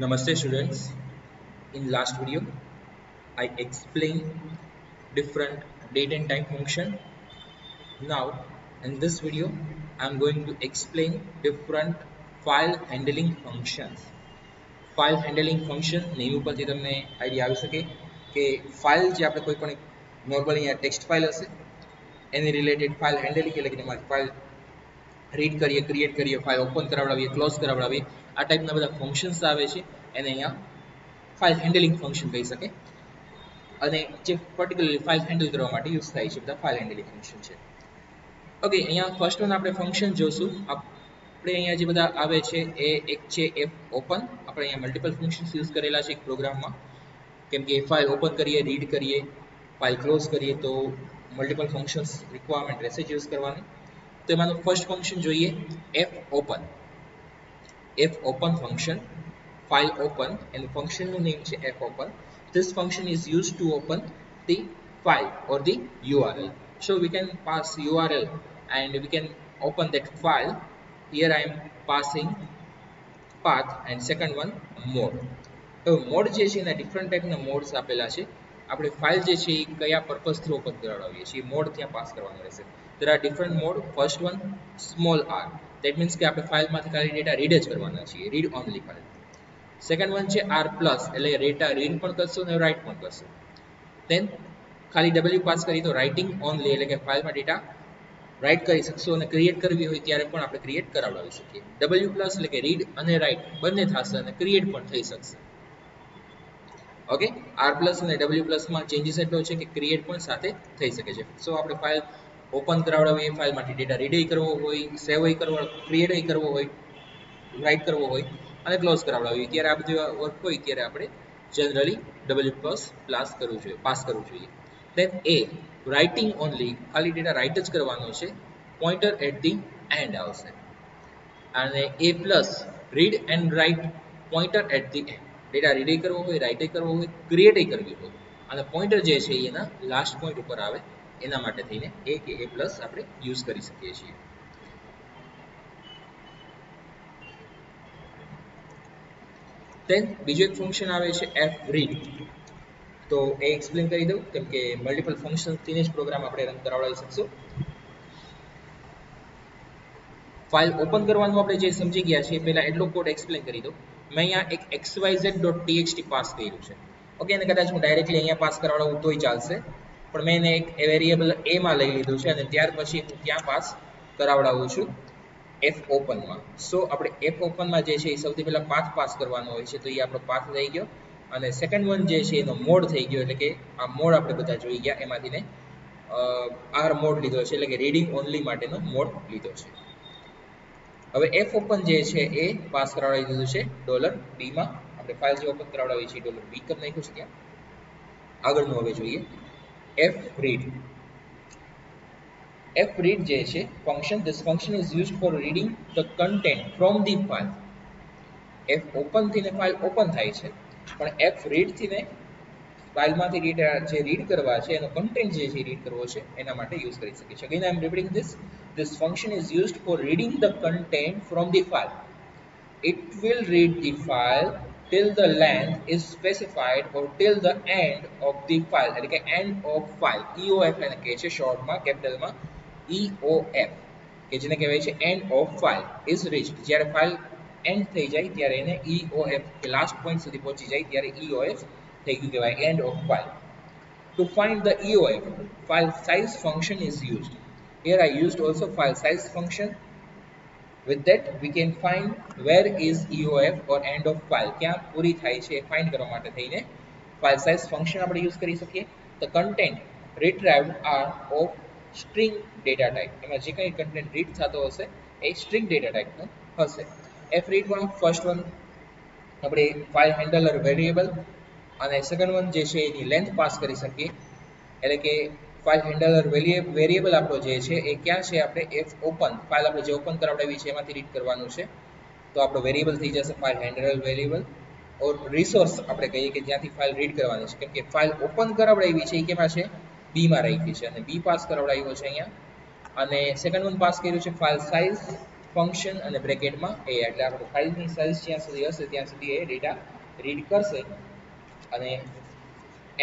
Namaste students. In last video, I explained different date and time function. Now, in this video, I'm going to explain different file handling functions. File handling function name ઉપરથી તમને idea આવી શકે કે file જે આપણે કોઈ પણ normally અહીંયા ટેક્સ્ટ ફાઇલ હશે એની રિલેટેડ ફાઇલ હેન્ડલિંગ એટલે કે તેમાં ફાઇલ રીડ કરીએ ક્રિએટ કરીએ ફાઇલ ઓપન કરાવડાવીએ ક્લોઝ કરાવડાવીએ આ ટાઈપના બધા ફંક્શન્સ આવે છે એને અહીંયા ફાઇલ હેન્ડલિંગ ફંક્શન કહી શકે અને જે પર્ટિક્યુલરલી ફાઇલ હેન્ડલ કરવા માટે યુઝ થાય છે બધા ફાઇલ હેન્ડલિંગ ફંક્શન છે ઓકે અહીંયા ફર્સ્ટ વન આપણે ફંક્શન જોશું આપણે અહીંયા જે બધા આવે છે એ એક છે એફ ઓપન આપણે અહીંયા મલ્ટિપલ ફંક્શન્સ યુઝ કરેલા છે એક પ્રોગ્રામમાં કેમ કે ફાઇલ ઓપન કરીએ રીડ કરીએ ફાઇલ ક્લોઝ કરીએ તો મલ્ટિપલ ફંક્શન્સ રિક્વાયરમેન્ટ રહેશે જ યુઝ કરવાની તો એમાંનું ફર્સ્ટ ફંક્શન જોઈએ F open function file open and the function name is fopen. This function is used to open the file or the URL. So we can pass URL and we can open that file. Here I am passing path and second one mode. So mode જે છે એના different type ના modes આપેલા છે આપણે file જે છે એ કયા પર્પસ થી ઓપન કરાવડાવીએ છીએ મોડ ત્યાં પાસ કરવાનો રહેશે there are different mode. First one small r, that means કે આપણે ફાઇલમાંથી ખાલી ડેટા રીડ જ કરવાના છીએ, read only file. Second one છે આર પ્લસ એટલે ડેટા રીડ પણ કરશો અને રાઇટ પણ કરશો. દેન ખાલી ડબલ્યુ પાસ કરી તો રાઇટિંગ ઓનલી એટલે કે ફાઇલમાં ડેટા રાઇટ કરી શકશો અને ક્રિએટ કરવી હોય ત્યારે પણ આપણે ક્રિએટ કરાવડાવી શકીએ. ડબલ્યુ પ્લસ એટલે કે રીડ અને રાઇટ બંને થશે અને ક્રિએટ પણ થઈ શકશે. ઓકે, આર પ્લસ અને ડબલ્યુ પ્લસમાં ચેન્જીસ એટલો છે કે ક્રિએટ પણ સાથે થઈ શકે છે. સો આપણે ફાઇલ ઓપન કરાવડાવીએ, ફાઇલમાંથી ડેટા રીડ કરવો હોય, સેવ કરવો, ક્રિએટ કરવો હોય, રાઇટ કરવો હોય અને ક્લોઝ કરાવડાવીએ ત્યારે આ બધું વર્ક હોય ત્યારે આપણે જનરલી ડબલ્યુ પ્લસ કરવું જોઈએ, પાસ કરવું જોઈએ. દેન એ રાઇટિંગ ઓનલી, ખાલી ડેટા રાઇટ જ કરવાનો છે, પોઇન્ટર એટ ધી એન્ડ આવશે. અને a plus read and write, pointer at the end, data read કરવો હોય, રાઇટ કરવો હોય, ક્રિએટ કરવી હોય અને પોઇન્ટર જે છે એના લાસ્ટ પોઈન્ટ ઉપર આવે એના માટે થઈને એ કે એ પ્લસ આપણે યુઝ કરી શકીએ છીએ. દેન બીજું એક ફંક્શન આવે છે એફ રીડ. તો એ એક્સપ્લેન કરી દઉં કેમ કે મલ્ટિપલ ફંક્શનથી જ પ્રોગ્રામ આપણે રન કરાવડાવી શકશું. ફાઇલ ઓપન કરવાનું આપણે જે સમજી ગયા છે પહેલા એટલો કોડ એક્સપ્લેન કરી દઉં. મેં અહીંયા એક xyz.txt પાસ કર્યું છે. ઓકે, અને કદાચ હું ડાયરેક્ટલી અહીંયા પાસ કરાવડાવું તોય ચાલશે, પણ મેં એને એક વેરિયેબલ a માં લઈ લીધું છે અને ત્યાર પછી હું ત્યાં પાસ કરાવડાવું છું એફ ઓપનમાં. સો આપણે એફ ઓપનમાં જે છે એ સૌથી પહેલા પાથ પાસ કરવાનો હોય છે, તો એ આપણો પાથ થઈ ગયો. અને સેકન્ડ વન જે છે એનો મોડ થઈ ગયો, એટલે કે આ મોડ આપણે બધા જોઈ ગયા એમાંથી ને આર મોડ લીધો છે, એટલે કે રીડિંગ ઓનલી માટેનો મોડ લીધો છે. હવે એફ ઓપન જે છે એ પાસ કરાવડાવી દીધું છે $b માં. આપણે ફાઇલ જે ઓપન કરાવડાવી છે $b કરી નાખ્યું છે ત્યાં. આગળનું હવે જોઈએ એફ રીડ. fread જે છે function, this function is used for reading the content from the file. f open થી ને ફાઇલ ઓપન થાય છે, પણ f read થી ને ફાઇલમાંથી ડેટા જે રીડ કરવા છે એનો કન્ટેન્ટ જે છે રીડ કરવો છે એના માટે યુઝ કરી શકીએ છીએ. Again I am repeating this function is used for reading the content from the file. It will read the file till the length is specified or till the end of the file, એટલે કે end of file, EOF એને કહે છે શોર્ટમાં, કેપિટલમાં EOF, કે જેને કહેવાય છે end of file is reached. જ્યારે ફાઇલ એન્ડ થઈ જાય ત્યારે એને EOF કે લાસ્ટ પોઈન્ટ સુધી પહોંચી જાય ત્યારે EOF થઈ ગયું કહેવાય, end of file. To find the EOF, file size function is used. Here I used also file size function. With that we can find where is EOF or end of file, ક્યાં પૂરી થાય છે એ find કરવા માટે થઈને file size function આપણે use કરી શકીએ. The content retrieved are of string data type. એમાં જે કંઈ કન્ટેન્ટ રીડ થતો હશે એ string data type નો હશે. fread માં ફર્સ્ટ વન આપણે ફાઇલ હેન્ડલર વેરિયેબલ અને સેકન્ડ વન જે છે એની લેન્થ પાસ કરી શકીએ, એટલે કે ફાઇલ હેન્ડલર વેરિયેબલ આપણો જે છે એ ક્યાં છે, આપણે એફ ઓપન ફાઇલ આપણે જે ઓપન કરાવડાવી છે એમાંથી રીડ કરવાનું છે, તો આપણો વેરિયેબલ થઈ જશે ફાઇલ હેન્ડલર વેરિયેબલ. ઓર રિસોર્સ આપણે કહીએ કે જ્યાંથી ફાઇલ રીડ કરવાની છે, કેમ કે ફાઇલ ઓપન કરાવડાવી છે એ કેમાં છે, બી માં રાખી છે અને બી પાસ કરાવડાવ્યો છે અહીંયા. અને સેકન્ડ વન પાસ કર્યું છે ફાઇલ સાઇઝ ફંક્શન અને બ્રેકેટમાં એ, એટલે આપણે ફાઇલની સાઇઝ જ્યાં સુધી હશે ત્યાં સુધી એ ડેટા રીડ કરશે અને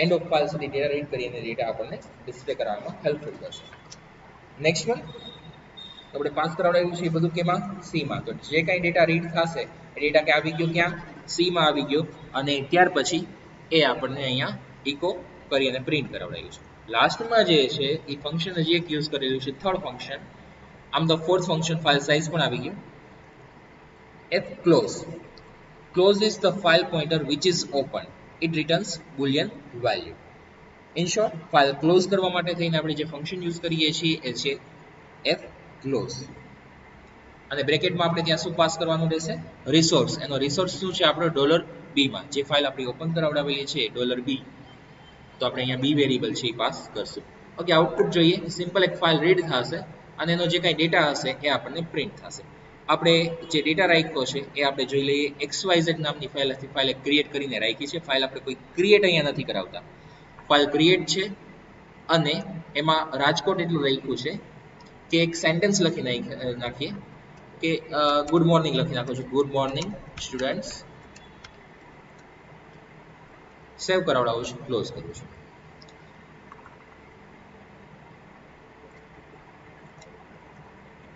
એન્ડ ઓફ ફાઇલ સુધી ડેટા રીડ કરીને ડેટા આપણને ડિસ્પ્લે કરવામાં હેલ્પફુલ કરશે. નેક્સ્ટ વન આપણે પાસ કરાવડાવ્યું છે એ બધું કેમાં? સી માં. તો જે કાંઈ ડેટા રીડ થશે એ ડેટા ક્યાં આવી ગયો? ક્યાં? સી માં આવી ગયો અને ત્યાર પછી એ આપણને અહીંયા ઇકો કરી અને પ્રિન્ટ કરાવડાવ્યું છે. લાસ્ટમાં જે છે એ ફંક્શન હજી એક યુઝ કરેલું છે, થર્ડ ફંક્શન. આમ તો ફોર્થ ફંક્શન ફાઇલ સાઇઝ પણ આવી ગયું. f close. Close is the file pointer which is open. It returns boolean value. In short, file close કરવા માટે થઈને આપણે જે ફંક્શન યુઝ કરીએ છીએ એ છે f close. અને બ્રેકેટમાં આપણે ત્યાં શું પાસ કરવાનું રહેશે? રિસોર્સ. એનો રિસોર્સ શું છે? આપણો $b માં જે ફાઇલ આપણી ઓપન કરાવડાવેલી છે $b, તો આપણે અહીંયા b વેરિયેબલ છે એ પાસ કરશું. ઓકે, આઉટપુટ જોઈએ. સિમ્પલ એક ફાઇલ રીડ થશે અને એનો જે કાંઈ ડેટા હશે એ આપણને પ્રિન્ટ થશે. આપણે જે ડેટા રાખ્યો છે એ આપણે જોઈ લઈએ. XYZ નામની ફાઇલ હતી, ફાઇલ ક્રિએટ કરીને રાખી છે. ફાઇલ આપણે કોઈ ક્રિએટ અહીંયા નથી કરાવતા, ફાઇલ ક્રિએટ છે અને એમાં રાજકોટ એટલું રાખ્યું છે કે એક સેન્ટેન્સ લખી નાખીએ કે ગુડ મોર્નિંગ લખી નાખો છું. Good morning students. સેવ કરાવડાવું છું, ક્લોઝ કરું છું.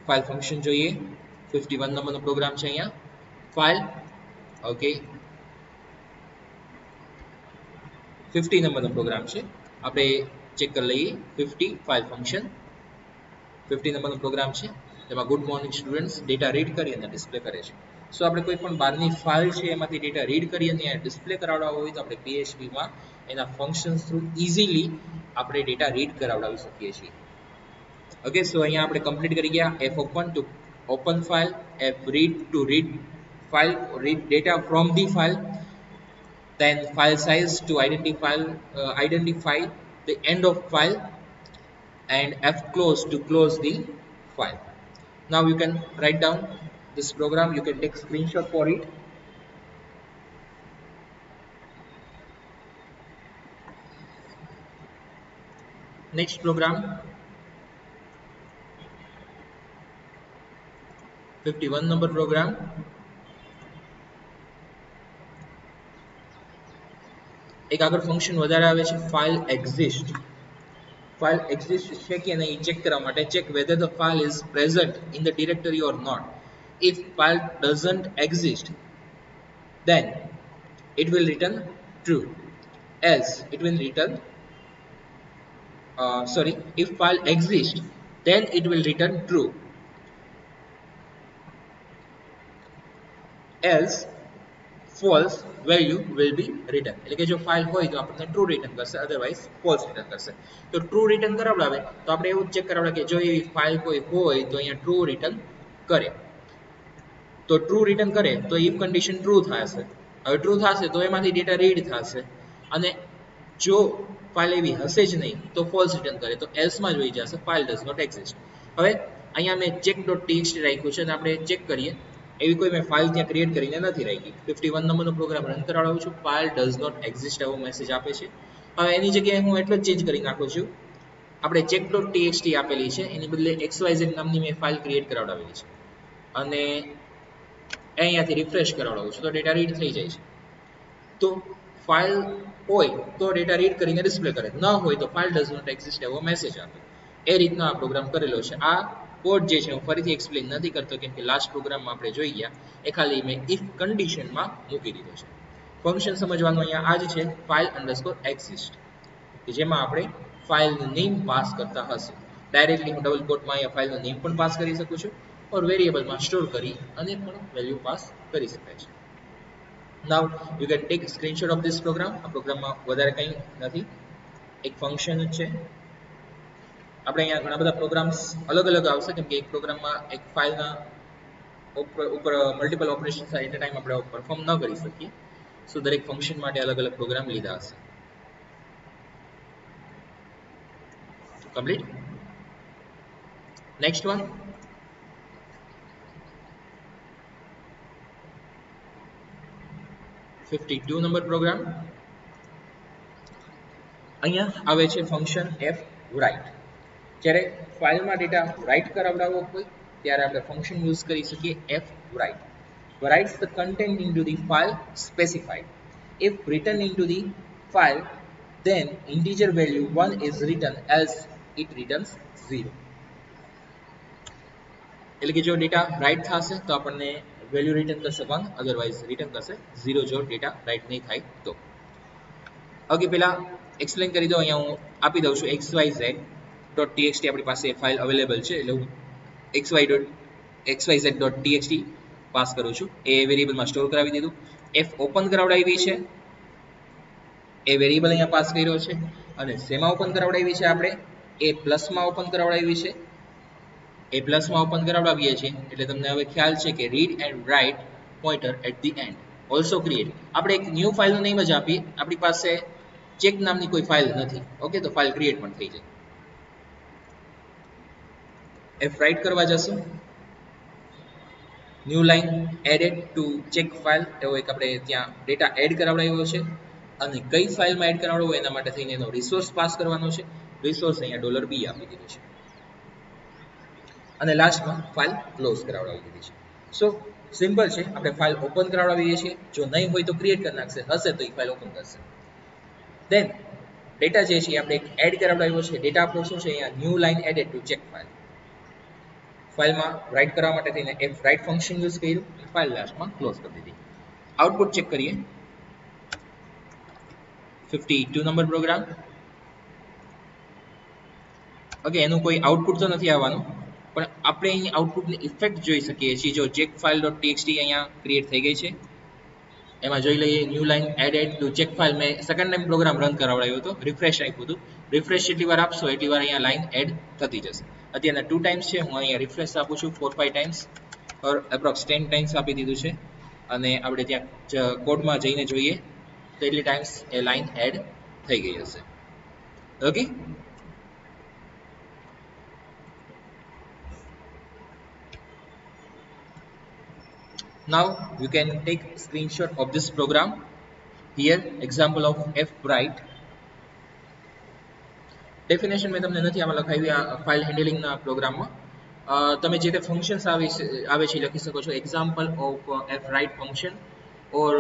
ફાઇલ ફંક્શન જોઈએ. 51 નંબરનો પ્રોગ્રામ છે અહીંયા. ફાઇલ ઓકે, 50 નંબરનો પ્રોગ્રામ છે. આપણે ચેક કરી લઈએ. 50 ફાઇલ ફંક્શન 50 નંબરનો પ્રોગ્રામ છે. તેમાં good morning students data read કરી અને ડિસ્પ્લે કરે છે. સો આપણે કોઈ પણ બહારની ફાઇલ છે એમાંથી ડેટા રીડ કરી અને ડિસ્પ્લે કરાવડાવવો હોય તો આપણે PHP માં એના ફંક્શન્સ થ્રુ ઇઝીલી આપણે ડેટા રીડ કરાવડાવી શકીએ છીએ. ઓકે, સો અહીંયા આપણે કમ્પ્લીટ કરી ગયા. f open to open file, f read to read file, read data from the file, then file size to identify the end of file, and f close to close the file. Now you can write down this program, you can take screenshot for it. Next program 51 number program. એક આગળ function વધારે આવે છે, file exist. File exist છે કે નહીં check કરવા માટે, check whether the file is present in the directory or not. If file doesn't exist, then it will return true. Else it will return if file exists, then it will return true. Else false value will be written. એટલે કે જો file હોય તો આપણને true return કરશે, otherwise false return કરશે. તો true return કરાવડાવે તો આપણે એવું ચેક કરાવડાવે કે જો એવી ફાઇલ કોઈ હોય તો અહીંયા ટ્રુ રિટર્ન કરે. તો ટ્રુ રિટર્ન કરે તો ઇફ કન્ડિશન ટ્રુ થશે. હવે ટ્રુ થશે તો એમાંથી ડેટા રીડ થશે અને જો ફાઇલ એવી હશે જ નહીં તો ફોલ્સ રિટર્ન કરે, તો એલ્સમાં જોઈ જશે ફાઇલ ડઝ નોટ એક્ઝિસ્ટ. હવે અહીંયા મેં check.txt રાખ્યું છે અને આપણે ચેક કરીએ. એવી કોઈ મેં ફાઇલ ત્યાં ક્રિએટ કરીને નથી રાખી. 51 નંબરનો પ્રોગ્રામ રન કરાવડાવું છું. ફાઇલ ડઝ નોટ એક્ઝિસ્ટ એવો મેસેજ આપે છે. હવે એની જગ્યાએ હું એટલો જ ચેન્જ કરી નાખું છું. આપણે check.txt આપેલી છે એની બદલે XYZ નામની મેં ફાઇલ ક્રિએટ કરાવડાવેલી છે અને અહીંયાથી રિફ્રેશ કરાવડાવું છું તો ડેટા રીડ થઈ જાય છે. તો ફાઇલ હોય તો ડેટા રીડ કરીને ડિસ્પ્લે કરે, ન હોય તો ફાઇલ ડઝ નોટ એક્ઝિસ્ટ એવો મેસેજ આપે. એ રીતનો આ પ્રોગ્રામ કરેલો છે. આ કોડ જે છે હું ફરીથી એક્સપ્લેન નથી કરતો કેમ કે લાસ્ટ પ્રોગ્રામમાં આપણે જોઈ ગયા, એ ખાલી મેં ઇફ કન્ડિશનમાં મૂકી દીધો છે. ફંક્શન સમજવાનું અહીંયા આ જ છે, ફાઇલ અંડરસ્કોર એક્ઝિસ્ટ, કે જેમાં આપણે ફાઇલનું નેમ પાસ કરતા હશે. ડાયરેક્ટલી હું ડબલ કોટમાં અહીંયા ફાઇલનું નેમ પણ પાસ કરી શકું છું ઓર વેરિયેબલમાં સ્ટોર કરી અને પણ વેલ્યુ પાસ કરી શકાય છે. Now you can take screenshot of this program. આ પ્રોગ્રામમાં વધારે કંઈ નથી, એક ફંક્શન જ છે. આપણે અહીંયા ઘણા બધા પ્રોગ્રામ્સ અલગ અલગ આવશે કેમ કે એક પ્રોગ્રામમાં એક ફાઇલના ઉપર મલ્ટિપલ ઓપરેશન થાય એટ ટાઈમ આપણે પરફોર્મ ન કરી શકીએ. સો દરેક ફંક્શન માટે અલગ અલગ પ્રોગ્રામ લીધા હશે. Complete. Next one 52 number program. અહીંયા આવે છે ફંક્શન f write. જ્યારે ફાઇલમાં ડેટા રાઇટ કરાવડાવવો હોય ત્યારે આપણે ફંક્શન યુઝ કરી શકીએ fWrite. Writes the content into the file specified. If written into the file, then integer value 1 is written, else it returns 0. એટલે કે જો ડેટા રાઈટ થશે તો આપણને વેલ્યુ રિટર્ન કરશે 1, અધરવાઇઝ રિટર્ન કરશે 0 જો ડેટા રાઈટ નહીં થાય તો. ઓકે, પહેલા એક્સપ્લેન કરી દો. અહીંયા હું આપી દઉં છું xyz.txt આપણી પાસે ફાઇલ અવેલેબલ છે, એટલે હું xyz.txt પાસ કરું છું. એ વેરિયેબલમાં સ્ટોર કરાવી દીધું. f ઓપન કરાવડાવી છે, એ વેરિયેબલ અહીંયા પાસ કર્યો છે. અને શેમાં ઓપન કરાવડાવી છે આપણે? એ પ્લસમાં ઓપન કરાવડાવી છે. એ પ્લસમાં ઓપન કરાવડાવીએ છીએ એટલે તમને હવે ખ્યાલ છે કે read and write pointer at the end also create. આપણે એક ન્યૂ ફાઇલનું નેમ જ આપીએ. આપણી પાસે ચેક નામની કોઈ ફાઇલ નથી. ઓકે, તો ફાઇલ ક્રિએટ પણ થઈ જાય. એફ રાઇટ કરવા જશું. New line added to check file, એવો એક આપણે ત્યાં ડેટા એડ કરાવડાવ્યો છે. અને કઈ ફાઇલમાં એડ કરાવડાવવો એના માટે થઈને એનો રિસોર્સ પાસ કરવાનો છે. રિસોર્સ અહીંયા $b આપી દીધું છે. અને લાસ્ટમાં ફાઇલ ક્લોઝ કરાવડાવી દીધી છે. સો સિમ્પલ છે. આપણે ફાઇલ ઓપન કરાવડાવીએ છીએ. જો નહીં હોય તો ક્રિએટ કરી નાખશે, હશે તો એ ફાઇલ ઓપન કરશે. દેન ડેટા જે છે આપણે એડ કરાવડાવ્યો છે. ડેટા આપણો શું છે અહીંયા? New line added to check file. ફાઇલમાં રાઇટ કરવા માટે થઈને એફ રાઇટ ફંક્શન યુઝ કર્યું. ફાઇલ લાસ્ટમાં ક્લોઝ કરી દીધી. આઉટપુટ ચેક કરીએ. 52 નંબર પ્રોગ્રામ. ઓકે, એનું કોઈ આઉટપુટ તો નથી આવવાનું, પણ આપણે અહીં આઉટપુટની ઇફેક્ટ જોઈ શકીએ છીએ. જો ચેક ફાઇલ.txt અહીંયા ક્રિએટ થઈ ગઈ છે. એમાં જોઈ લઈએ new line added to check file. મેં સેકન્ડ ટાઈમ પ્રોગ્રામ રન કરાવડાવ્યો હતો, રિફ્રેશ આપ્યું હતું. રિફ્રેશ જેટલી વાર આપશો એટલી વાર અહીંયા લાઇન એડ થતી જશે. અત્યારના 2 ટાઈમ્સ છે, હું અહીંયા રિફ્રેશ આપું છું 4-5 ટાઈમ્સ ઓર એપ્રોક્સ 10 ટાઈમ્સ આપી દીધું છે. અને આપણે ત્યાં કોડમાં જઈને જોઈએ તો એટલી ટાઈમ્સ એ લાઇન એડ થઈ ગઈ હશે. Okay, now you can take screenshot of this program. Here example of fWrite. Definition મેં તમને નથી આમાં લખાવી આ ફાઇલ હેન્ડલિંગના પ્રોગ્રામમાં. તમે જે તે ફંક્શન્સ આવે છે લખી શકો છો. Example of fWrite function, or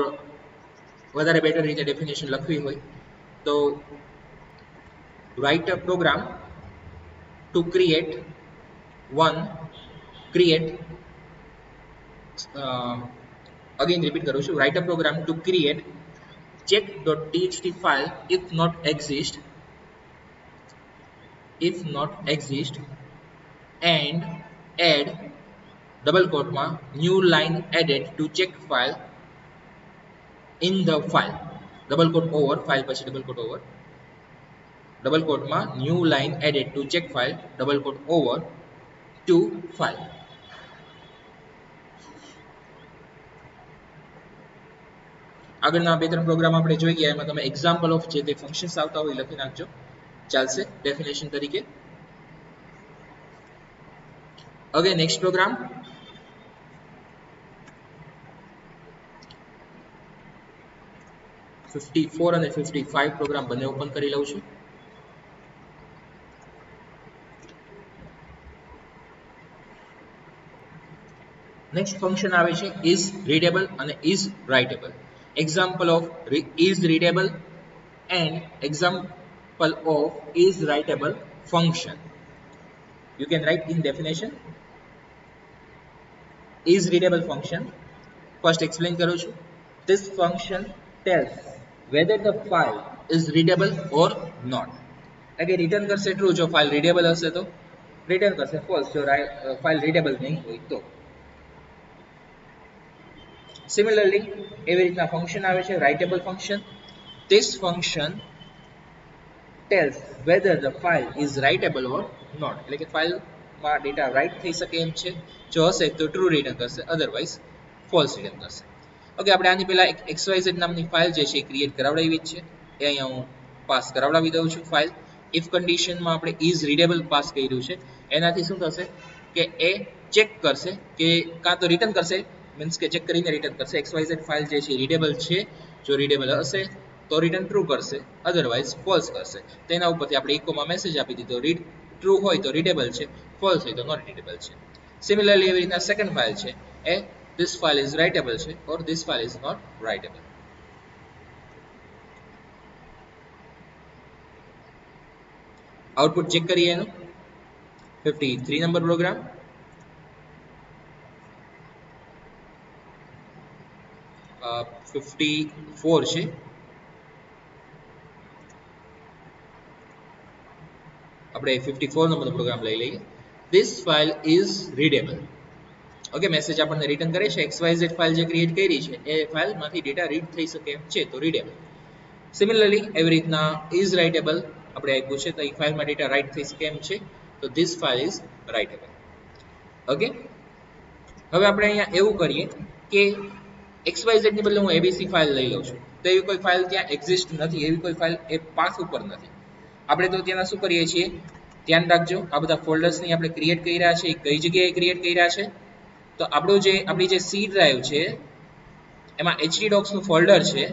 વધારે બેટર રીતે ડેફિનેશન લખવી હોય તો write a program to create again repeat કરું છું. write a program to create check.txt file if not exist and add double quote માં new line added to check file in the file, double quote over file પછી double quote over, double quote માં new line added to check file, double quote over to file. આગળના 2-3 programme આપણે જોઈ ગયા. એમાં તમે example of જે તે ફંક્શન્સ આવતા હોય લખી નાખજો, ચાલશે ડેફિનેશન તરીકે. Okay, next programme. $54 અને $55 પ્રોગ્રામ બંને ઓપન કરી લઉં છું. નેક્સ્ટ ફંક્શન આવે છે is readable અને is writable. Example of is readable and example of is writable function. You can write in definition. Is readable function. First explain કરું છું. This function tells whether the file is readable or not. એટલે return કરશે true જો file readable હશે તો, return કરશે false જો file readable નહીં હોય તો. Similarly, એવી રીતના ફંક્શન આવે છે writable function. This function tells whether the file is writable or not. એટલે કે ફાઇલમાં ડેટા રાઇટ થઈ શકે એમ છે. જો હશે તો ટ્રુ રિટર્ન કરશે, અધરવાઇઝ ફોલ્સ રિટર્ન કરશે. ઓકે, આપણે આની પહેલા એક xyz નામની ફાઇલ જે છે ક્રિએટ કરાવડાવી છે. એ અહીંયા હું પાસ કરાવડાવી દઉં છું ફાઇલ. ઇફ કન્ડિશનમાં આપણે ઇઝ રીડેબલ પાસ કર્યું છે. એનાથી શું થશે કે એ ચેક કરશે કે કાં તો રિટર્ન કરશે, મીન્સ કે ચેક કરીને રિટર્ન કરશે xyz ફાઇલ જે છે રીડેબલ છે. જો રીડેબલ હશે તો રિટર્ન ટ્રુ કરશે, અધરવાઇઝ ફોલ્સ કરશે. તેના ઉપરથી આપણે ઇકોમાં મેસેજ આપી દીધો, રીડ ટ્રુ હોય તો રીડેબલ છે, ફોલ્સ હોય તો નોટ રીડેબલ છે. સિમિલરલી એવી રીતના સેકન્ડ ફાઇલ છે એ this file is writable છે or this file is not writable. Output check કરીએ એનું 53 નંબર પ્રોગ્રામ અ 54 છે આપણે 54 નંબરનો પ્રોગ્રામ લઈ લઈએ. This file is readable. Okay, message આપણને રિટર્ન કરે છે xyz ફાઇલ જે ક્રિએટ કરી છે એ ફાઇલમાંથી ડેટા રીડ થઈ શકે એમ છે, તો રીડેબલ. સિમિલરલી એવી રીતના ઇઝ રાઇટેબલ આપણે આપ્યું છે તો એ ફાઇલમાં ડેટા રાઇટ થઈ શકે એમ છે, તો ધીસ ફાઇલ ઇઝ રાઇટેબલ. ઓકે, હવે આપણે અહીંયા એવું કરીએ કે xyz ની બદલે હું abc ફાઇલ લઈ લઉં છું, તો એવી કોઈ ફાઇલ ત્યાં એક્ઝિસ્ટ નથી, એવી કોઈ ફાઇલ એ પાથ ઉપર નથી. આપણે તો ત્યાં શું કરીએ છીએ, ધ્યાન રાખજો આ બધા ફોલ્ડર્સની આપણે ક્રિએટ કર્યા છે એ કઈ જગ્યાએ ક્રિએટ કર્યા છે, તો આપણી જે સી ડ્રાઈવ છે એમાં htdocs નું ફોલ્ડર છે,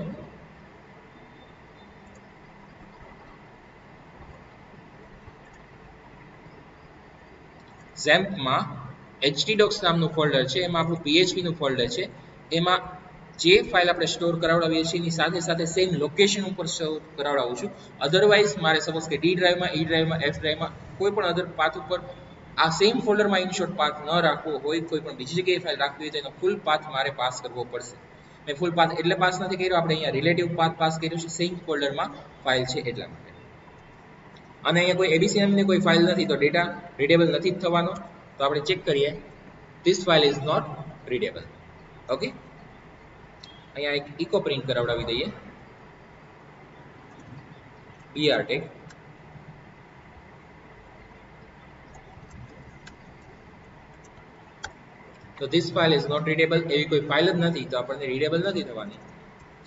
XAMPP માં htdocs નામનું ફોલ્ડર છે, એમાં આપણું php નું ફોલ્ડર છે, એમાં જે ફાઇલ આપણે સ્ટોર કરાવડાવીએ છીએ એની સાથે સાથે સેમ લોકેશન ઉપર સ્ટોર કરાવડાવું છું. અધરવાઇઝ મારે સપોઝ કે ડી ડ્રાઈવમાં, ઈ ડ્રાઈવમાં, એફ ડ્રાઈવમાં કોઈ પણ અધર પાથ ઉપર આ સેમ ફોલ્ડરમાં ઇનશોર્ટ પાથ ન રાખવો હોય, કોઈ પણ બીજી જગ્યાએ ફાઇલ રાખવી હોય તો એનો ફૂલ પાથ મારે પાસ કરવો પડશે. મેં ફૂલ પાથ એટલે પાસ નથી કર્યો, આપણે અહીંયા રિલેટિવ પાથ પાસ કર્યો છે, સેમ ફોલ્ડરમાં ફાઇલ છે એટલા માટે. અને અહીંયા કોઈ abc નામની કોઈ ફાઇલ નથી તો ડેટા રીડેબલ નથી જ થવાનો, તો આપણે ચેક કરીએ this file is not readable. Okay, અહીંયા એક ઇકો પ્રિન્ટ કરાવડાવી દઈએ br tag. તો this file is not readable, એવી કોઈ ફાઇલ જ નથી તો આપણને રીડેબલ નથી થવાની,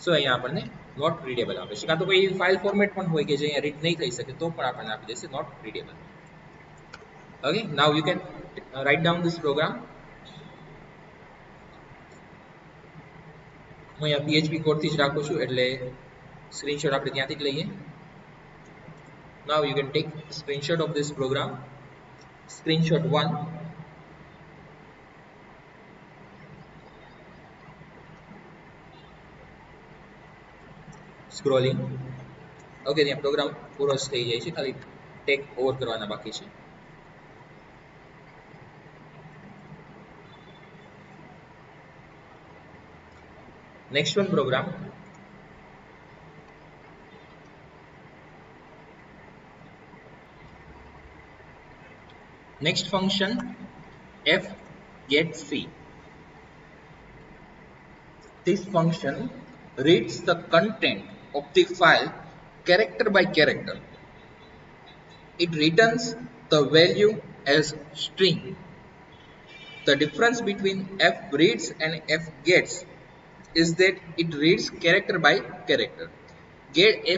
સો અહીંયા આપણને નોટ રીડેબલ આપે છે. કાં તો કોઈ ફાઇલ ફોર્મેટ પણ હોય કે જે અહીંયા રીડ નહીં થઈ શકે તો પણ આપણને આપી દેશે not readable. Okay, now you can write down this program. હું અહીંયા PHP કોડથી જ રાખું છું એટલે સ્ક્રીનશોટ આપણે ત્યાંથી જ લઈએ. Now you can take screenshot of this program. Screenshot 1. Scrolling. Okay, ત્યાં પ્રોગ્રામ પૂરો જ થઈ જાય છે, ખાલી ટેક ઓવર કરવાના બાકી છે. Next one program. Next function f get c. This function reads the content of the file character by character. It returns the value as string. The difference between f reads and f gets is that it reads character by character.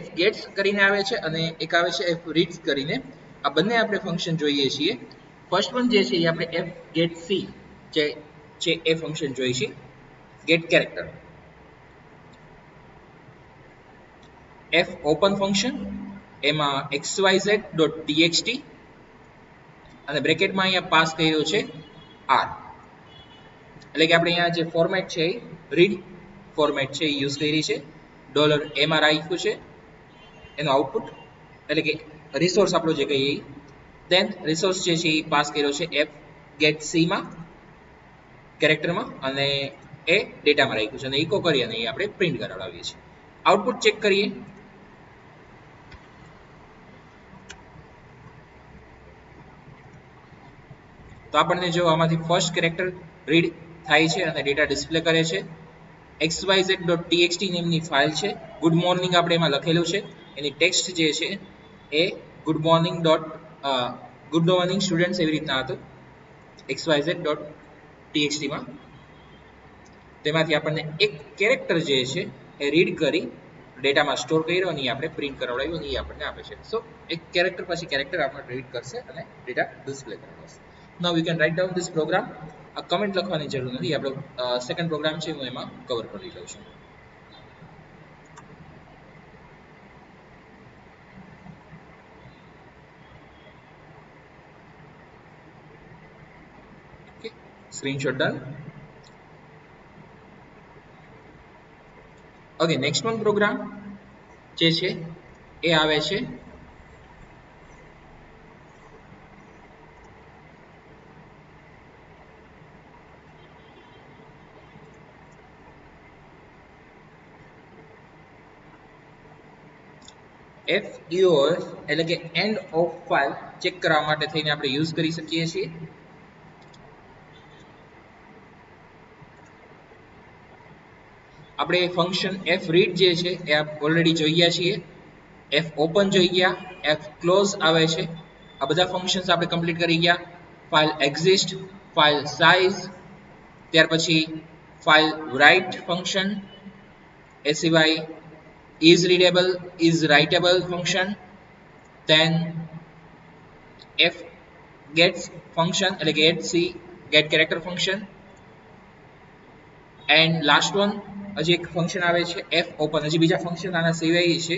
f gets કરીને આવે છે અને એક આવે છે f reads કરીને. આ બંને આપણે ફંક્શન જોઈએ છીએ. ફર્સ્ટ વન જે છે એ આપણે f get c જે છે એ ફંક્શન જોઈએ છે, get character. f open function એમાં xyz.txt અને બ્રેકેટમાં અહીંયા પાસ કર્યો છે r, એટલે કે આપણે અહીંયા જે ફોર્મેટ છે રીડ ફોર્મેટ છે એ યુઝ કરી છે. $a માં રાખ્યું છે એનો આઉટપુટ, એટલે કે રિસોર્સ આપણો જે કહીએ, દેન રિસોર્સ જે છે એ પાસ કર્યો છે f get c માં કેરેક્ટરમાં અને એ ડેટામાં રાખ્યું છે અને ઇકો કરી અને એ આપણે પ્રિન્ટ કરાવડાવીએ છીએ. આઉટપુટ ચેક કરીએ. તો આપણને જો આમાંથી ફર્સ્ટ કેરેક્ટર રીડ થાય છે અને ડેટા ડિસ્પ્લે કરે છે. xyz.txt નામની ફાઇલ છે, ગુડ મોર્નિંગ આપણે એમાં લખેલું છે, એની ટેક્સ્ટ જે છે એ ગુડ મોર્નિંગ સ્ટુડન્ટ્સ એવી રીતના હતું xyz.txt માં. તેમાંથી આપણને એક કેરેક્ટર જે છે એ રીડ કરી ડેટામાં સ્ટોર કર્યો અને આપણે પ્રિન્ટ કરાવડાવ્યું અને એ આપણને આપે છે. સો એક કેરેક્ટર પછી કેરેક્ટર આપણે રીડ કરશે અને ડેટા ડિસ્પ્લે કરાવશે. Now you can write down this program. આ કમેન્ટ લખવાની જરૂર નથી, આપણો સેકન્ડ પ્રોગ્રામ છે હું એમાં કવર કરી લઉં છું. Okay. Screenshot done. Okay, next one program જે છે એ આવે છે FEOF, એટલે કે એન્ડ ઓફ ફાઇલ ચેક કરવા માટે થઈને આપણે યુઝ કરી શકીએ છીએ. આપણે ફંક્શન fread જે છે એ ઓલરેડી જોઈ ગયા છીએ, fopen જોઈ ગયા, fclose આવે છે. આ બધા ફંક્શન્સ આપણે કમ્પ્લીટ કરી ગયા. ફાઇલ exist, ફાઇલ size, ત્યાર પછી ફાઇલ write ફંક્શન, એ સિવાય is readable, is writable function, then f gets function એટલે કે get character function, and last one હજી એક ફંક્શન આવે છે fopen. હજી બીજા ફંક્શન આના સિવાય છે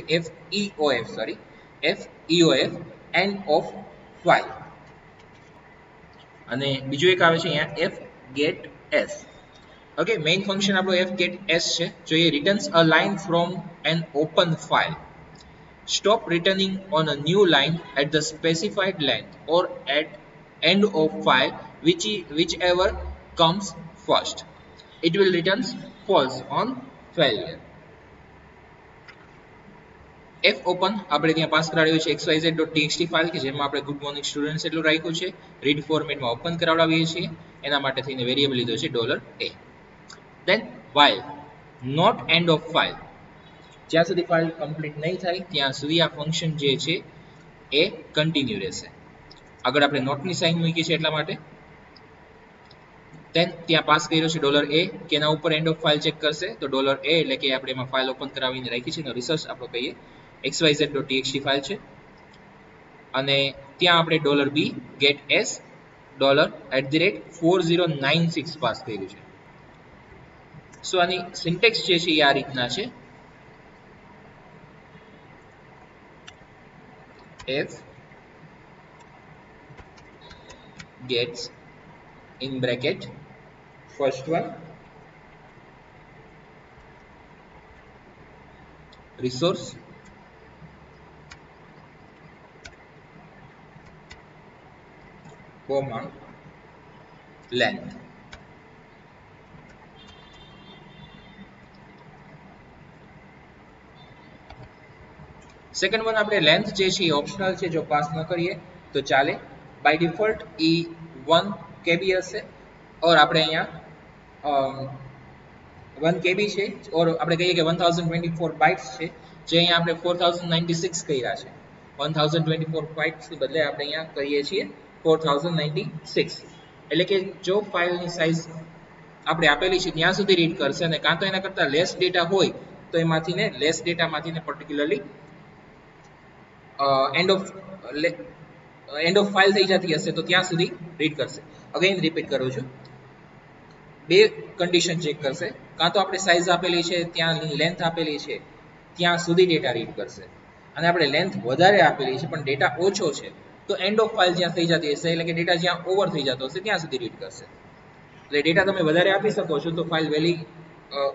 feof એન્ડ ઓફ ફાઇલ, અને બીજું એક આવે છે અહીંયા fgets. ઓકે, મેઇન ફંક્શન આપણો fgets છે, જો એ returns a line from an open file, stop returning on a new line at the specified length or at end of file, whichever comes first. It will return false on failure. fopen આપણે ત્યાં pass કરાવ્યું છે xyz.txt file કે જેમાં આપણે good morning students એટલું રાખ્યું છે, રીડ ફોર્મેટમાં ઓપન કરાવડાવીએ છીએ, એના માટે થઈને વેરિયેબલ લીધો છે $a. Then while not end of file, જ્યાં સુધી ફાઇલ કમ્પ્લીટ નહીં થાય ત્યાં સુધી આ ફંક્શન જે છે એ કન્ટિન્યુ રહેશે. આગળ આપણે નોટની સાઇન મૂકી છે એટલા માટે. ધેન ત્યાં પાસ કર્યો છે $a કે એના ઉપર એન્ડ ઓફ ફાઇલ ચેક કરશે, તો $a એટલે કે આપણે એમાં ફાઇલ ઓપન કરાવીને રાખી છે, એનો રિસોર્સ આપણો કહીએ xyz.txt ફાઇલ છે, અને ત્યાં આપણે $b get s $4096 પાસ કર્યું છે. સો આની સિન્ટેક્સ જે છે એ આ રીતના છે. f gets in bracket first one resource comma length. Second one આપણે લેન્થ જે છે એ ઓપ્શનલ છે, જો પાસ ન કરીએ તો ચાલે. બાય ડિફોલ્ટ એ 1 KB હશે, ઓર આપણે અહીંયા 1 KB છે, ઓર આપણે કહીએ કે 1024 બાઇટ્સ છે, જે અહીંયા આપણે 4096 કર્યા છે. 1024 બાઇટ્સ ની બદલે આપણે અહીંયા કહીએ છીએ 4096. એટલે કે જો ફાઇલની સાઇઝ આપણે આપેલી છે ત્યાં સુધી રીડ કરશે, અને કાં તો એના કરતાં લેસ ડેટા હોય તો એમાંથી ને લેસ ડેટામાંથી ને પર્ટિક્યુલરલી એન્ડ ઓફ ફાઇલ થઈ જતી હશે તો ત્યાં સુધી રીડ કરશે. અગેન રિપીટ કરું છું, બે કન્ડિશન ચેક કરશે, કાં તો આપણે સાઇઝ આપેલી છે ત્યાં લેન્થ આપેલી છે ત્યાં સુધી ડેટા રીડ કરશે, અને આપણે લેન્થ વધારે આપેલી છે પણ ડેટા ઓછો છે તો એન્ડ ઓફ ફાઇલ જ્યાં થઈ જતી હશે, એટલે કે ડેટા જ્યાં ઓવર થઈ જતો હશે ત્યાં સુધી રીડ કરશે. એટલે ડેટા તમે વધારે આપી શકો છો તો ફાઇલ વેલી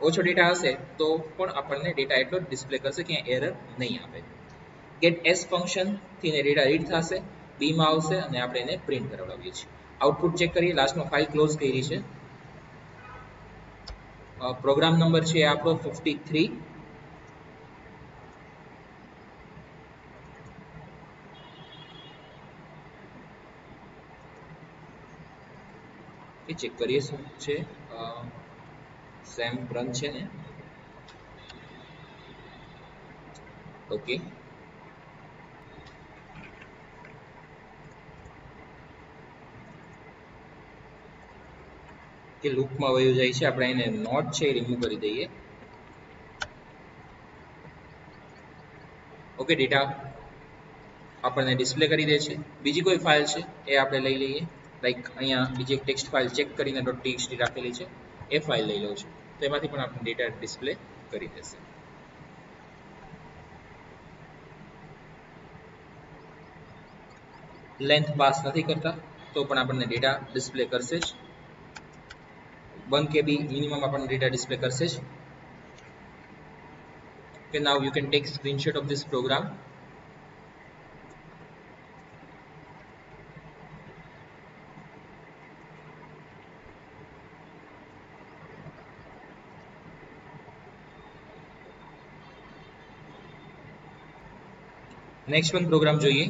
ઓછો ડેટા હશે તો પણ આપણને ડેટા એટલો ડિસ્પ્લે કરશે, ક્યાંય એરર નહીં આપે. ગેટ એસ ફંક્શન થી ડેટા રીડ થશે, બી માં આવશે અને આપણે એને પ્રિન્ટ કરાવડાવીએ છીએ. આઉટપુટ ચેક કરીએ, લાસ્ટમાં ફાઇલ ક્લોઝ કરી છે. પ્રોગ્રામ નંબર છે આપણો 53. એ ચેક કરીએ શું છે, સેમ રન છે ને, ઓકે. કે લૂપમાં વયું જાય છે, આપણે એને નોટ છે એ રિમૂવ કરી દઈએ. ઓકે, ડેટા આપણને ડિસ્પ્લે કરી દે છે. બીજી કોઈ ફાઇલ છે એ આપણે લઈ લઈએ, લાઈક અહીંયા બીજી એક ટેક્સ્ટ ફાઇલ ચેક કરીને .txt રાખેલી છે, એ ફાઇલ લઈ લઉં છું, તો એમાંથી પણ આપણે ડેટા ડિસ્પ્લે કરી દેશે. લેન્થ પાસ નથી કરતા તો પણ આપણને ડેટા ડિસ્પ્લે કરશે જ. 1 KB minimum अपन data display करશે જ. Okay, now you can take screenshot of this program. Next one program જોઈએ.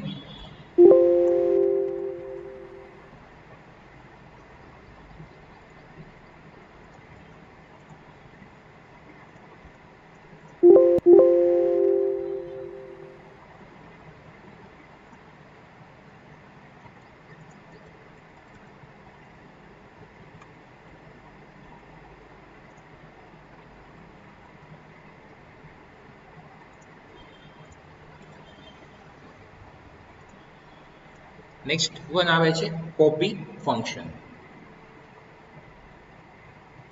नेक्स्ट वन આવે છે copy function.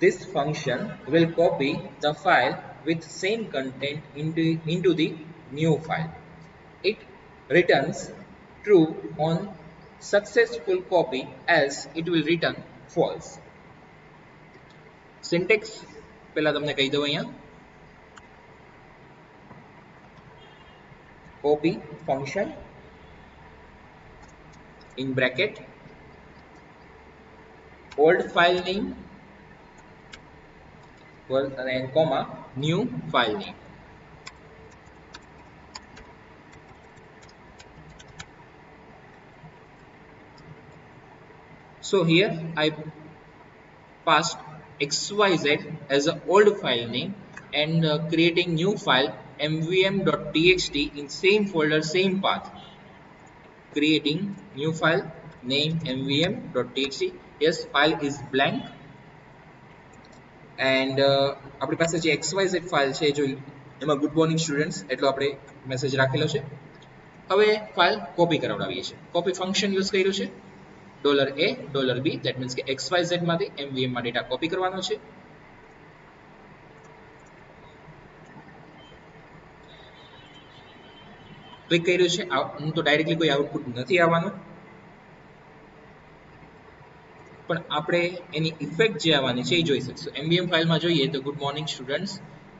This function will copy the file with same content into the new file. It returns true on successful copy, else it will return false. Syntax પહેલા તમને કહી દઉં અહીંયા. Copy function in bracket old file name and comma new file name. So here I passed xyz as an old file name and creating new file mvm.txt in same folder, same path. Creating new file name mvm.txt. Yes, file is blank and આપણી પાસે જે xyz file છે જો એમાં good morning students એટલો આપણે message રાખેલો છે. હવે ફાઇલ કોપી કરાવડાવીએ છીએ. કોપી ફંક્શન યુઝ કર્યું છે $a $b, that means કે xyz માંથી mvm માં ડેટા કોપી કરવાનો છે. ક્લિક કર્યું છે. હું તો ડાયરેક્ટલી કોઈ આઉટપુટ નથી આવવાનું, પણ આપણે એની ઇફેક્ટ જે આવવાની છે એ જોઈ શકશું. mvm ફાઇલમાં જોઈએ તો ગુડ મોર્નિંગ સ્ટુડન્ટ્સ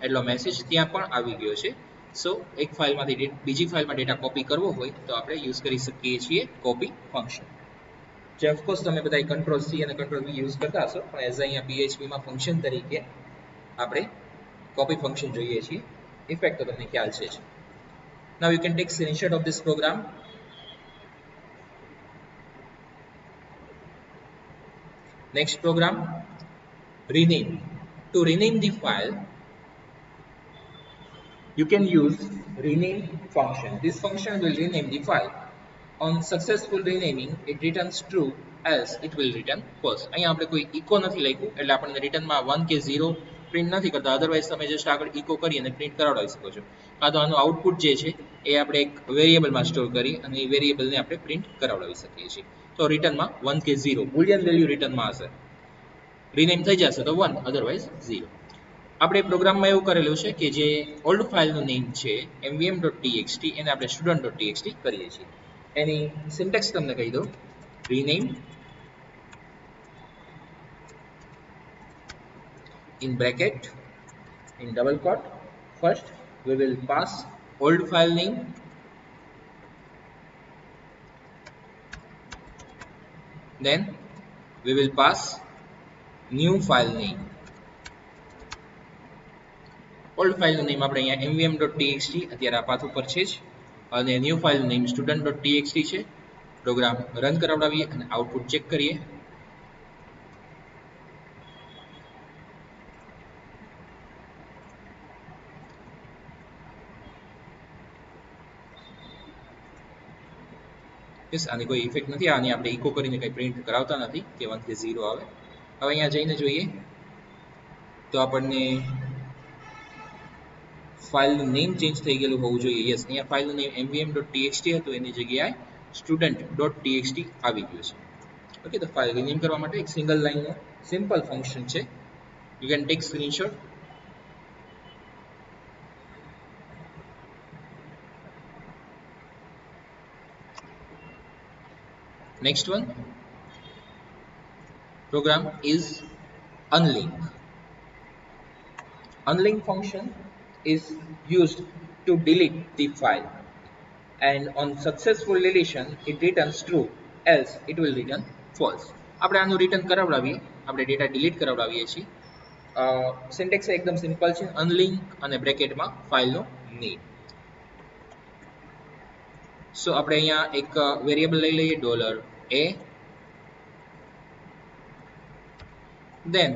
એટલો મેસેજ ત્યાં પણ આવી ગયો છે. સો એક ફાઇલમાંથી બીજી ફાઇલમાં ડેટા કોપી કરવો હોય તો આપણે યુઝ કરી શકીએ છીએ કોપી ફંક્શન. જે ઓફકોર્સ તમે બધા કંટ્રોલ સી અને કંટ્રોલ વી યુઝ કરતા હશો, પણ એઝ અહીંયા પીએચપીમાં ફંક્શન તરીકે આપણે કોપી ફંક્શન જોઈએ છીએ. ઇફેક્ટ તો તમને ખ્યાલ છે જ. Now you can take screenshot of this program. Next program, rename. To rename the file, you can use rename function. This function will rename the file. On successful renaming, it returns true, else it will return false. અહીંયા આપણે કોઈ echo નથી લખ્યું એટલે આપણને રિટર્નમાં 1 કે 0 print નથી કરતા. અધરવાઇઝ તમે જસ્ટ આગળ echo કરી અને પ્રિન્ટ કરાવડાવી શકો છો. કાં તો આનું આઉટપુટ જે છે એ આપણે એક વેરિયેબલમાં સ્ટોર કરી અને એ વેરિયેબલને આપણે પ્રિન્ટ કરાવડાવી શકીએ છીએ. તો રિટર્નમાં 1 કે 0 બુલિયન વેલ્યુ રિટર્નમાં હશે. રિનેમ થઈ જશે તો 1, અધરવાઇઝ 0. આપણે પ્રોગ્રામમાં એવું કરેલું છે કે જે ઓલ્ડ ફાઇલનું નેમ છે mvm.txt એને આપણે student.txt કરીએ છીએ. એની સિન્ટેક્સ તમને કહી દઉં. rename in bracket in double quote, first we will pass old file name, then we will pass new file name. Old ફાઇલનું નેમ આપણે અહીંયા mvm.txt અત્યારે આ પાથ ઉપર છે જ અને ન્યૂ ફાઇલનું નેમ student.txt છે. પ્રોગ્રામ રન કરાવડાવીએ અને આઉટપુટ ચેક કરીએ. યસ, આની કોઈ ઇફેક્ટ નથી. આની આપણે ઇકો કરીને કંઈ પ્રિન્ટ કરાવતા નથી કે 1 કે 0 આવે. હવે અહીંયા જઈને જોઈએ તો આપણને ફાઇલનું નેમ ચેન્જ થઈ ગયેલું હોવું જોઈએ. યસ, અહીંયા ફાઇલનું નેમ mvm.txt હતું, એની જગ્યાએ student.txt આવી ગયું છે. ઓકે, તો ફાઇલ રિનેમ કરવા માટે એક સિંગલ લાઇનનું સિમ્પલ ફંક્શન છે. You can take screenshot. Next one program is unlink. Unlink function is used to delete the file, and on successful deletion it returns true, else it will return false. આપણે આનું return કરાવડાવીએ, આપણે data delete કરાવડાવીએ છીએ. Syntax એકદમ simple છે, unlink અને બ્રેકેટમાં ફાઇલનો name. સો આપણે અહીંયા એક વેરિયેબલ લઈ લઈએ $a, દેન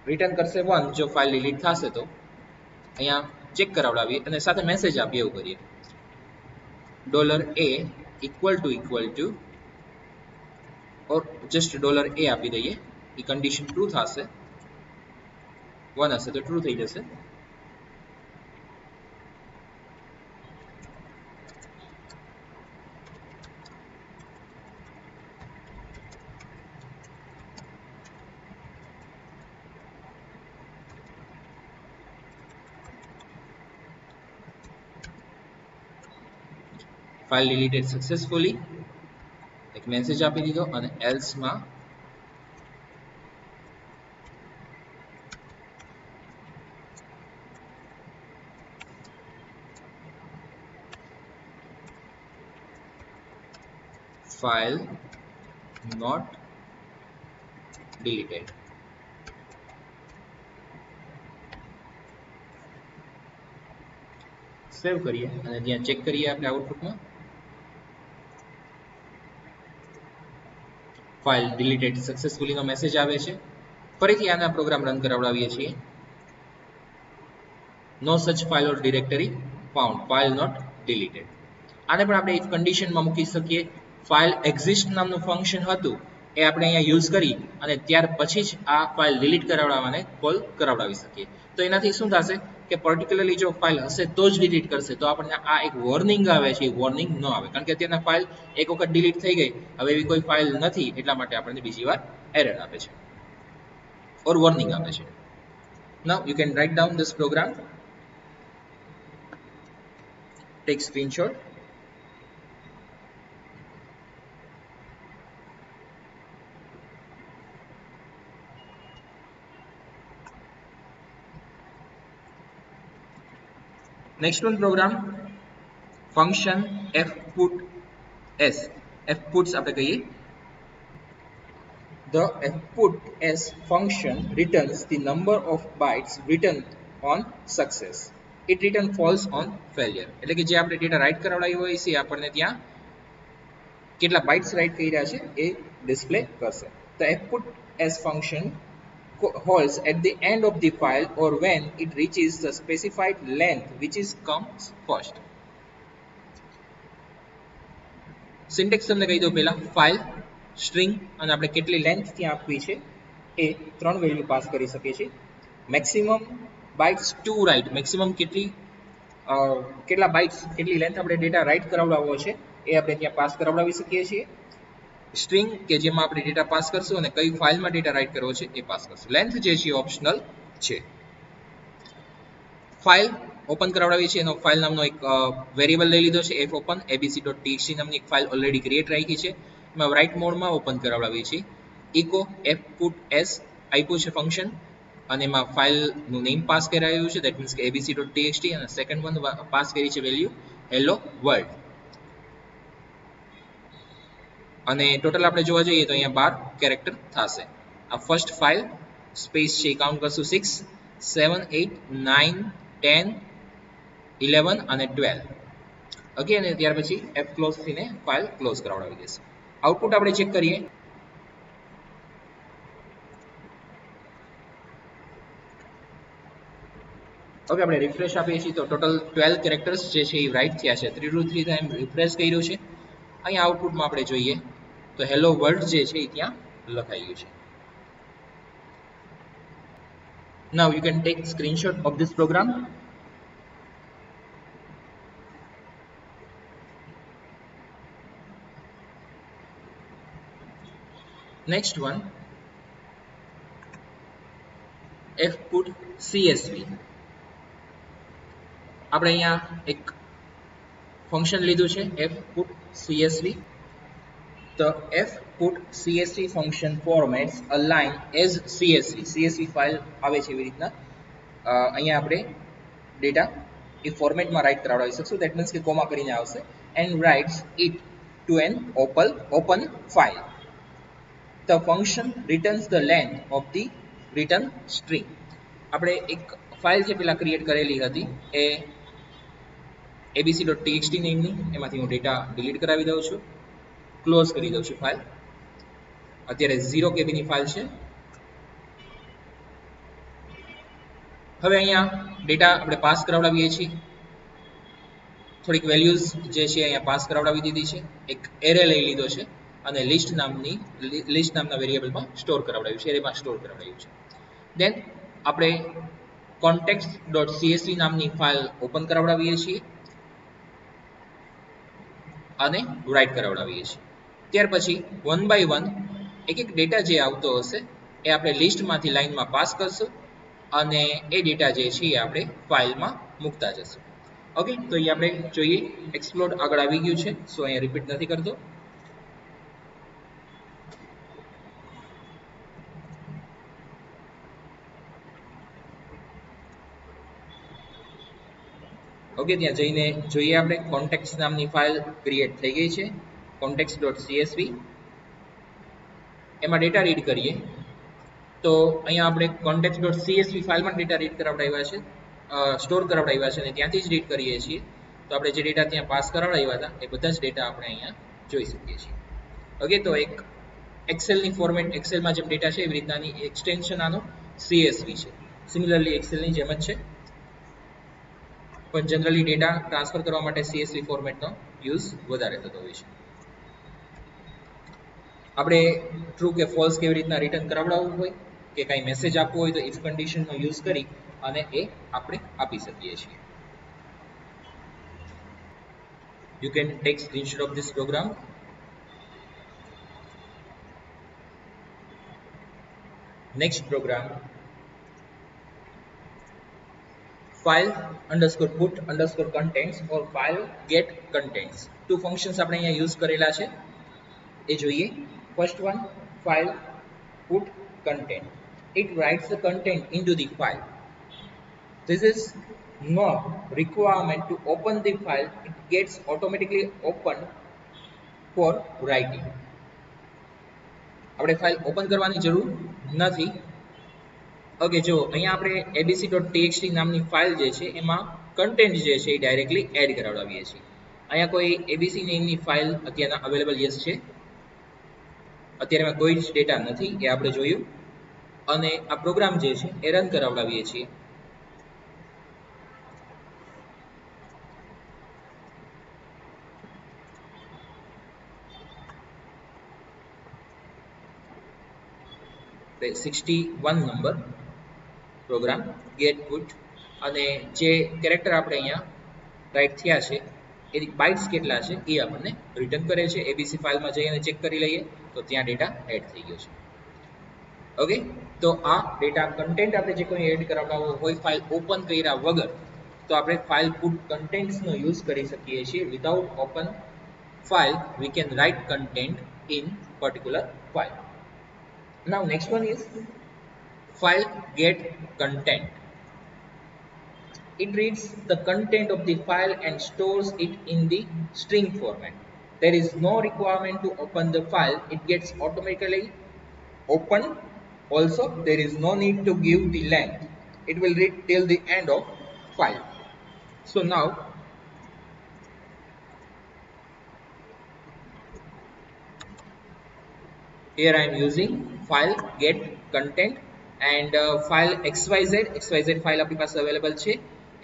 રિટર્ન કરશે 1 જો ફાઇલ ડિલીટ થશે તો. અહીંયા ચેક કરાવડાવીએ અને સાથે મેસેજ આપીએ એવું કરીએ. $a equal to or just $a આપી દઈએ. એ કન્ડિશન ટ્રુ થશે, 1 હશે તો ટ્રુ થઈ જશે. ફાઇલ ડિલીટેડ સક્સેસફુલી એક મેસેજ આપી દીધો અને એલ્સ માં file not deleted. સેવ કરીએ અને ત્યાં ચેક કરીએ આપણે આઉટપુટમાં ફાઇલ ડિલીટેડ સક્સેસફુલી નો મેસેજ આવે છે. ફરીથી આના પ્રોગ્રામ રન કરાવડાવીએ છીએ. No such file or directory found, file not deleted. આને પણ આપણે ઇફ કન્ડિશનમાં મૂકી શકીએ. ફાઇલ એક્ઝિસ્ટ નામનું ફંક્શન હતું એ આપણે અહીંયા યુઝ કરી અને ત્યાર પછી જ આ ફાઇલ ડિલીટ કરાવડાવવાને કોલ કરાવડાવી શકીએ. તો એનાથી શું થશે કે પર્ટિક્યુલરલી જો ફાઇલ હશે તો જ ડિલીટ કરશે, તો આપણને આ એક વોર્નિંગ આવે છે, એ વોર્નિંગ ન આવે, કારણ કે અત્યારના ફાઇલ એક વખત ડિલીટ થઈ ગઈ, હવે એવી કોઈ ફાઇલ નથી, એટલા માટે આપણને બીજી વાર એરર આપે છે ઓર વોર્નિંગ આપે છે. Now you can write down this program, take screenshot. Next one program function fputs. fputs આપણે કહીએ. The fputs function returns the number of bytes written on success. It returns false on failure. એટલે કે જે આપણે data right કરાવડાવ્યો હોય છે આપણને ત્યાં કેટલા બાઇટ્સ રાઇટ કર્યા છે એ ડિસ્પ્લે કરશે. The fputs function holds at the end of the file or when it reaches the specified length which is comes first. Syntax તમને કહી દો પહેલા. ફાઇલ, સ્ટ્રિંગ અને આપણે કેટલી લેન્થ ત્યાં આપવી છે એ 3 વેલ્યુ પાસ કરી શકીએ છીએ. Maximum bytes to write, maximum કેટલા બાઇટ્સ કેટલી લેન્થ આપણે ડેટા રાઇટ કરાવડાવવો છે એ આપણે ત્યાં પાસ કરાવડાવી શકીએ છીએ. સ્ટ્રિંગ કે જેમાં આપણે ડેટા પાસ કરશું અને કઈ ફાઇલમાં ડેટા રાઇટ કરવો છે એ પાસ કરશું. લેન્થ જે છે ઓપ્શનલ છે. ફાઇલ ઓપન કરાવડાવી છે, એનો ફાઇલ નામનો એક વેરિયેબલ લઈ લીધો છે f open abc.txt નામની એક ફાઇલ ઓલરેડી ક્રિએટ રાખી છે. એમાં રાઇટ મોડમાં ઓપન કરાવડાવી છે. echo fputs આપ્યું છે ફંક્શન અને એમાં ફાઇલનું નેમ પાસ કરાયું છે, ધેટ મીન્સ કે abc.txt, અને સેકન્ડ વન પાસ કરી છે વેલ્યુ હેલો વર્લ્ડ. અને ટોટલ આપણે જોવા જઈએ તો અહીંયા 12 કેરેક્ટર થશે. આ ફર્સ્ટ ફાઇલ સ્પેસ છે, કાઉન્ટ કરશું 6 7 8 9 10 11 અને 12. ઓકે, અને ત્યાર પછી f ક્લોઝ થઈને ફાઇલ ક્લોઝ કરાવડાવી દેશે. આઉટપુટ આપણે ચેક કરીએ. ઓકે, આપણે રિફ્રેશ આપીએ છીએ તો ટોટલ 12 કેરેક્ટર્સ જે છે એ રાઇટ થયા છે. 3 to 3 ટાઈમ રિફ્રેશ કર્યું છે. અહીંયા આઉટપુટમાં આપણે જોઈએ તો હેલો વર્લ્ડ જે છે એ ત્યાં લખાઈ ગયું છે. Now you can take screenshot of this program. Next one, fput csv. આપણે અહીંયા એક ફંક્શન લીધું છે fput csv. The f put csv function formats a line as csv file આવે છે એવી રીતના અહીંયા આપણે ડેટા એ ફોર્મેટમાં રાઇટ કરાવડાવી શકશું. દેટ મીન્સ કે કોમા કરીને આવશે. And writes it to an open file. The function returns the length of the return string. આપણે એક ફાઇલ જે પેલા ક્રિએટ કરેલી હતી એ abc.txt નેમની, એમાંથી હું ડેટા ડિલીટ કરાવી દઉં છું, ક્લોઝ કરી દઉં છું ફાઇલ. અત્યારે 0 KB ની ફાઇલ છે. હવે અહીંયા ડેટા આપણે પાસ કરાવડાવીએ છીએ. થોડીક વેલ્યુઝ જે છે અહીંયા પાસ કરાવડાવી દીધી છે. એક એરે લઈ લીધો છે અને લિસ્ટ નામના વેરિયેબલમાં સ્ટોર કરાવડાવ્યું છે, એરેમાં સ્ટોર કરાવડાવ્યું છે. દેન આપણે context.csv નામની ફાઇલ ઓપન કરાવડાવીએ છીએ અને રાઇટ કરાવડાવીએ છીએ. ત્યાર પછી વન બાય વન એક ડેટા જે આવતો હશે એ આપણે લિસ્ટમાંથી લાઇનમાં પાસ કરશું અને એ ડેટા જે છે એ આપણે ફાઇલમાં મૂકતા જશું. ઓકે, તો અહીં આપણે જોઈએ એક્સપ્લોડ આગળ આવી ગયું છે. સો અહીંયા રિપીટ નથી કરતો. ઓકે, ત્યાં જઈને જોઈએ આપણે કોન્ટેક્ટ્સ નામની ફાઇલ ક્રિએટ થઈ ગઈ છે, context.csv. એમાં ડેટા રીડ કરીએ તો અહીંયા આપણે context.csv ફાઇલમાં ડેટા રીડ કરાવડાવ્યા છે, સ્ટોર કરાવડાવ્યા છે અને ત્યાંથી જ રીડ કરીએ છીએ. તો આપણે જે ડેટા ત્યાં પાસ કરાવડાવ્યા હતા એ બધા જ ડેટા આપણે અહીંયા જોઈ શકીએ છીએ. ઓકે, તો એક એક્સેલની ફોર્મેટ, એક્સેલમાં જેમ ડેટા છે એવી રીતનાની એક્સટેન્શન આનો CSV છે. સિમિલરલી એક્સેલની જેમ જ છે, પણ જનરલી ડેટા ટ્રાન્સફર કરવા માટે CSV ફોર્મેટનો યુઝ વધારે થતો હોય છે. આપણે ટ્રુ કે ફોલ્સ કેવી રીતના રિટર્ન કરાવડાવવું હોય કે કાંઈ મેસેજ આપવો હોય તો ઇફ કન્ડિશનનો યુઝ કરી અને એ આપણે આપી શકીએ છીએ. You can take screenshot of this program. Next program, file underscore put underscore contents or file get contents. Two functions આપણે અહીંયા યુઝ કરેલા છે એ જોઈએ. First one, file put content. It writes the content into the file. This is no requirement to open the file. It gets automatically opened for writing. આપણે file open કરવાની જરૂર નથી. Okay, જો અહીંયા આપણે abc.txt નામની ફાઇલ જે છે એમાં કન્ટેન્ટ જે છે એ ડાયરેક્ટલી એડ કરાવડાવીએ છીએ. અહીંયા કોઈ abc નેમની ફાઇલ અત્યારના અવેલેબલ યસ છે. અત્યારે એમાં કોઈ જ ડેટા નથી એ આપણે જોયું અને આ પ્રોગ્રામ જે છે એ રન કરાવડાવીએ છીએ. पे 61 નંબર પ્રોગ્રામ ગેટ પુટ અને જે કેરેક્ટર આપણે અહીંયા રાઈટ થયા છે એની બાઇટ્સ કેટલા છે એ આપણને રિટર્ન કરે છે. abc ફાઇલમાં જઈને ચેક કરી લઈએ તો ત્યાં ડેટા એડ થઈ ગયો છે. ઓકે, તો આ ડેટા કન્ટેન્ટ આપણે જે કોઈ એડ કરાવડાવવો હોય ફાઇલ ઓપન કર્યા વગર તો આપણે ફાઇલ પુટ કન્ટેન્ટ્સનો યુઝ કરી શકીએ છીએ. Without open file we can write content in particular file. Now next one is file get content. It reads the content of the file and stores it in the string format. There is no requirement to open the file. It gets automatically opened. Also there is no need to give the length. It will read till the end of file. So now here I am using file get content and file xyz file આપણી પાસે available છે.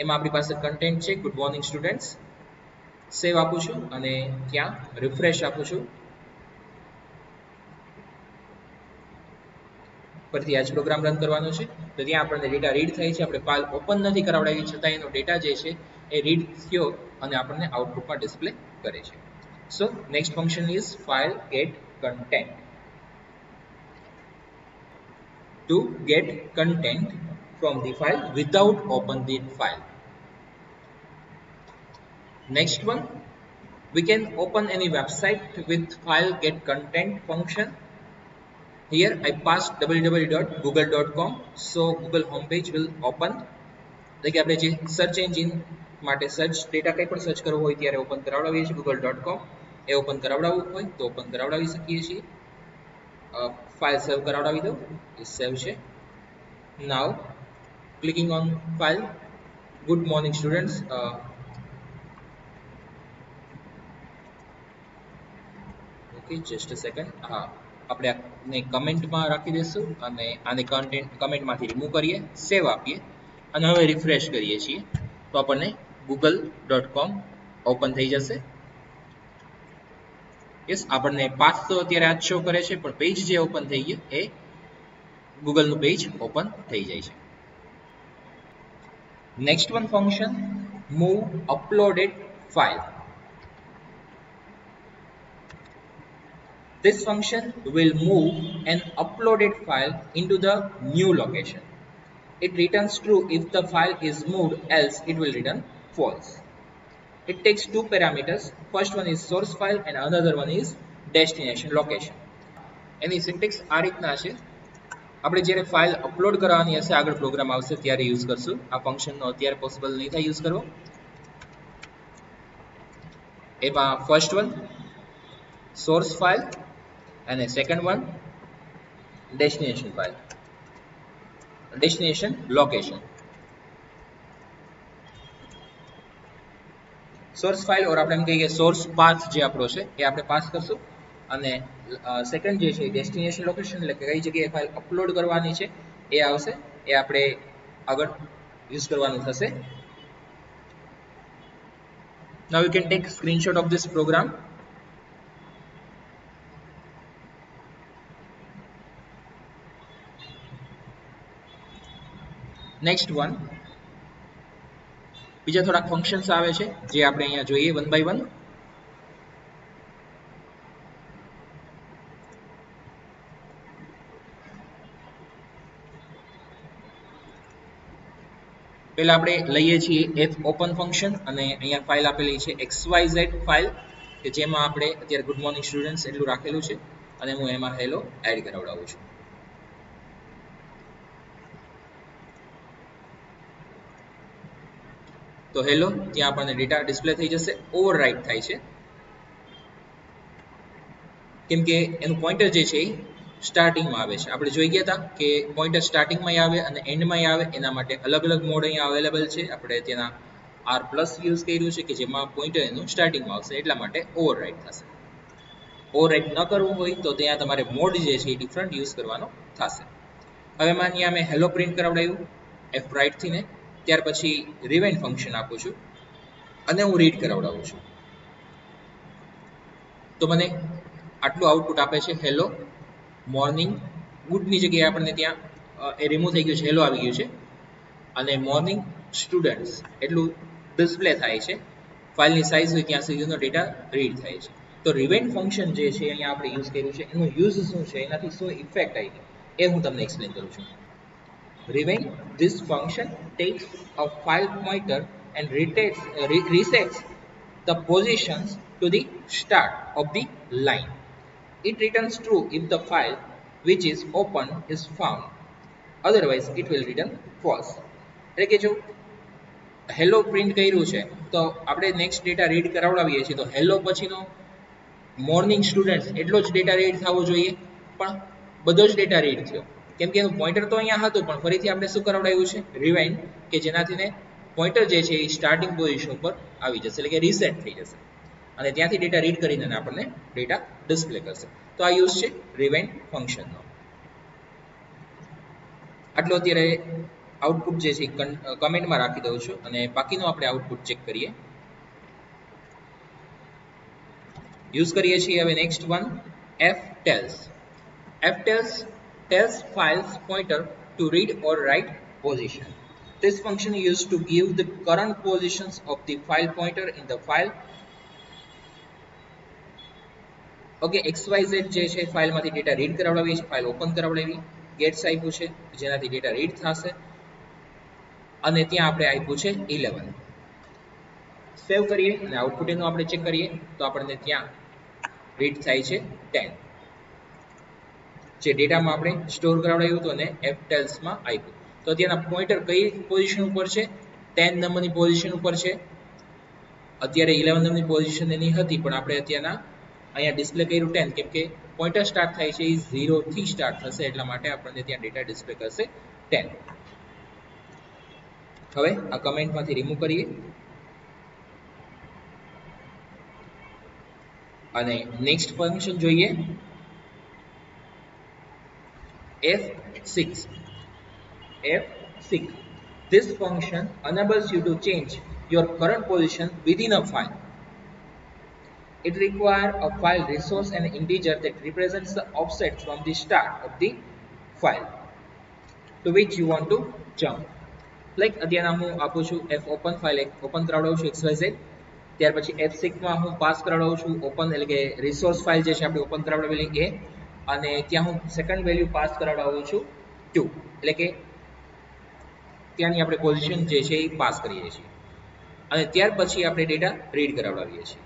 એમાં આપણી પાસે content છે. Good morning students. સેવ આપું છું અને ત્યાં રિફ્રેશ આપું છું. ફરીથી આ જ પ્રોગ્રામ રન કરવાનો છે તો ત્યાં આપણને ડેટા રીડ થાય છે. આપણે ફાઇલ ઓપન નથી કરાવડાવી છતાં એનો ડેટા જે છે એ રીડ થયો અને આપણને આઉટપુટમાં ડિસ્પ્લે કરે છે. So next function is file get content. To get content from the file without open the file. Next one, We can open any website with file get content function. Here I passed www.google.com, so Google homepage will open. એટલે આપણે જે search engine માટે search data કંઈ પણ search કરવો હોય ત્યારે open કરાવડાવીએ છીએ google.com. એ ઓપન કરાવડાવવું હોય તો ઓપન કરાવડાવી શકીએ છીએ. ફાઇલ સેવ કરાવડાવી દો, એ સેવ છે. Now clicking on file. Good morning students. Okay, just a second. હા, આપણે આને કમેન્ટમાં રાખી દઈશું અને આને કમેન્ટમાંથી રિમૂવ કરીએ, સેવ આપીએ અને હવે રિફ્રેશ કરીએ છીએ તો આપણને google.com ઓપન થઈ જશે. યસ, આપણને પાથ તો અત્યારે આ શો કરે છે, પણ પેજ જે ઓપન થઈ ગયું એ ગૂગલનું પેજ ઓપન થઈ જાય છે. Next one function, move uploaded file. This function will move an uploaded file into the new location. It returns true if the file is moved, else it will return false. It takes two parameters. First one is source file and another one is destination location. Any syntax આ રીતના છે. આપણે જ્યારે file upload કરવાની હશે આગળ programme આવશે ત્યારે યુઝ કરશું. આ ફંક્શનનો અત્યારે પોસિબલ નહીં થાય યુઝ કરવો. એમાં first one source file and a second one destination file, destination location. Source file or આપણે એમ કહીએ સોર્સ પાથ જે આપણો છે એ આપણે પાસ કરશું અને સેકન્ડ જે છે ડેસ્ટિનેશન લોકેશન એટલે કે કઈ જગ્યાએ ફાઇલ અપલોડ કરવાની છે એ આવશે, એ આપણે આગળ યુઝ કરવાનું થશે. Now you can take screenshot of this program. Next one, બીજા થોડાક ફંક્શન્સ આવે છે જે આપણે અહીંયા જોઈએ વન બાય વન. પહેલા આપણે લઈએ છીએ એફ ઓપન ફંક્શન અને અહીંયા ફાઇલ આપેલી છે XYZ ફાઇલ કે જેમાં આપણે અત્યારે ગુડ મોર્નિંગ સ્ટુડન્ટ્સ એટલું રાખેલું છે અને હું એમાં હેલો એડ કરાવડાવું છું. તો હેલો ત્યાં આપણને ડેટા ડિસ્પ્લે થઈ જશે, ઓવરરાઇટ થાય છે કેમ કે એનું પોઇન્ટર જે છે એ સ્ટાર્ટિંગમાં આવે છે. આપણે જોઈ ગયા હતા કે પોઇન્ટર સ્ટાર્ટિંગમાં આવે અને એન્ડમાં આવે, એના માટે અલગ અલગ મોડ અહીંયા અવેલેબલ છે. આપણે તેના R+ યુઝ કર્યું છે કે જેમાં પોઇન્ટર એનું સ્ટાર્ટિંગમાં આવશે, એટલા માટે ઓવરરાઇટ થશે. ઓવરરાઇટ ન કરવું હોય તો ત્યાં તમારે મોડ જે છે એ ડિફરન્ટ યુઝ કરવાનો થશે. હવે અહીંયા મેં હેલો પ્રિન્ટ કરાવડાવ્યું એફ રાઇટથી ને, ત્યાર પછી રિવાઇન્ડ ફંક્શન આપું છું અને હું રીડ કરાવડાવું છું. તો મને આટલું આઉટપુટ આપે છે હેલો મોર્નિંગ. ગુડની જગ્યાએ આપણને ત્યાં એ રિમૂવ થઈ ગયું છે, હેલો આવી ગયું છે અને મોર્નિંગ સ્ટુડન્ટ્સ એટલું ડિસ્પ્લે થાય છે. ફાઇલની સાઇઝ હોય ત્યાં સુધીનો ડેટા રીડ થાય છે. તો રિવાઇન્ડ ફંક્શન જે છે અહીંયા આપણે યુઝ કર્યું છે એનું યુઝ શું છે, એનાથી શું ઇફેક્ટ આવી એ હું તમને એક્સપ્લેન કરું છું. Rewind, this function takes a file pointer and resets the positions to the start of the line. It returns true if the file which is open is found. Otherwise, it will return false. એટલે કે જો hello print કર્યું છે તો આપણે next data read કરાવડાવીએ છીએ તો hello પછીનો મોર્નિંગ સ્ટુડન્ટ્સ એટલો જ ડેટા રીડ થવો જોઈએ, પણ બધો જ ડેટા રીડ થયો કેમ કે એનું પોઇન્ટર તો અહીંયા હતું, પણ ફરીથી આપણે શું કરાવડાવ્યું છે રિવાઇન્ડ, કે જેનાથી પોઇન્ટર જે છે એ સ્ટાર્ટિંગ પોઝિશન ઉપર આવી જશે, એટલે કે રીસેટ થઈ જશે અને ત્યાંથી ડેટા રીડ કરીને આપણને ડેટા ડિસ્પ્લે કરશે. તો આ યુઝ છે રિવાઇન્ડ ફંક્શનનો. આટલો અત્યારે આઉટપુટ જે છે કમેન્ટમાં રાખી દઉં છું અને બાકીનું આપણે આઉટપુટ ચેક કરીએ. યુઝ કરીએ છીએ હવે next one ftells. ftells tells files pointer to read or write position. This function is used to give the current positions of the file pointer in the file. Okay, XYZ જે છે ફાઇલમાંથી data read કરાવડાવીએ છીએ, file open કરાવડાવી, gates આપ્યું છે જેનાથી data read થશે અને ત્યાં આપણે આપ્યું છે 11. સેવ કરીએ અને આઉટપુટ એનું આપણે ચેક કરીએ તો આપણને ત્યાં રીડ થાય છે 10, જે ડેટામાં આપણે સ્ટોર કરાવડાવ્યું હતું અને fTelsમાં આપ્યું. તો અત્યારના પોઈન્ટર કઈ પોઝિશન ઉપર છે? 10 નંબરની પોઝિશન ઉપર છે. અત્યારે 11 નંબરની પોઝિશન એની હતી, પણ આપણે અત્યારના અહીંયા ડિસ્પ્લે કર્યું 10, કેમ કે પોઈન્ટર સ્ટાર્ટ થાય છે એ 0 થી સ્ટાર્ટ થશે, એટલા માટે આપણને ત્યાં ડેટા ડિસ્પ્લે કરશે 10. હવે આ કમેન્ટમાંથી રિમૂવ કરીએ અને નેક્સ્ટ ફંક્શન જોઈએ. F6. This function enables you to change your current position within a file. It requires a file resource and integer that represents the offset from the start of the file to which you want to jump. Like અત્યારે હું આપું છું f open file open કરાવડાવું છું xyz, ત્યાર પછી f6 માં હું pass કરાવડાવું છું ઓપન એટલે કે રિસોર્સ ફાઇલ જે છે આપણે ઓપન કરાવડાવેલી એ, અને ત્યાં હું સેકન્ડ વેલ્યુ પાસ કરાવડાવું છું 2, એટલે કે ત્યાંની આપણે પોઝિશન જે છે એ પાસ કરીએ છીએ. અને ત્યાર પછી આપણે ડેટા રીડ કરાવડાવીએ છીએ,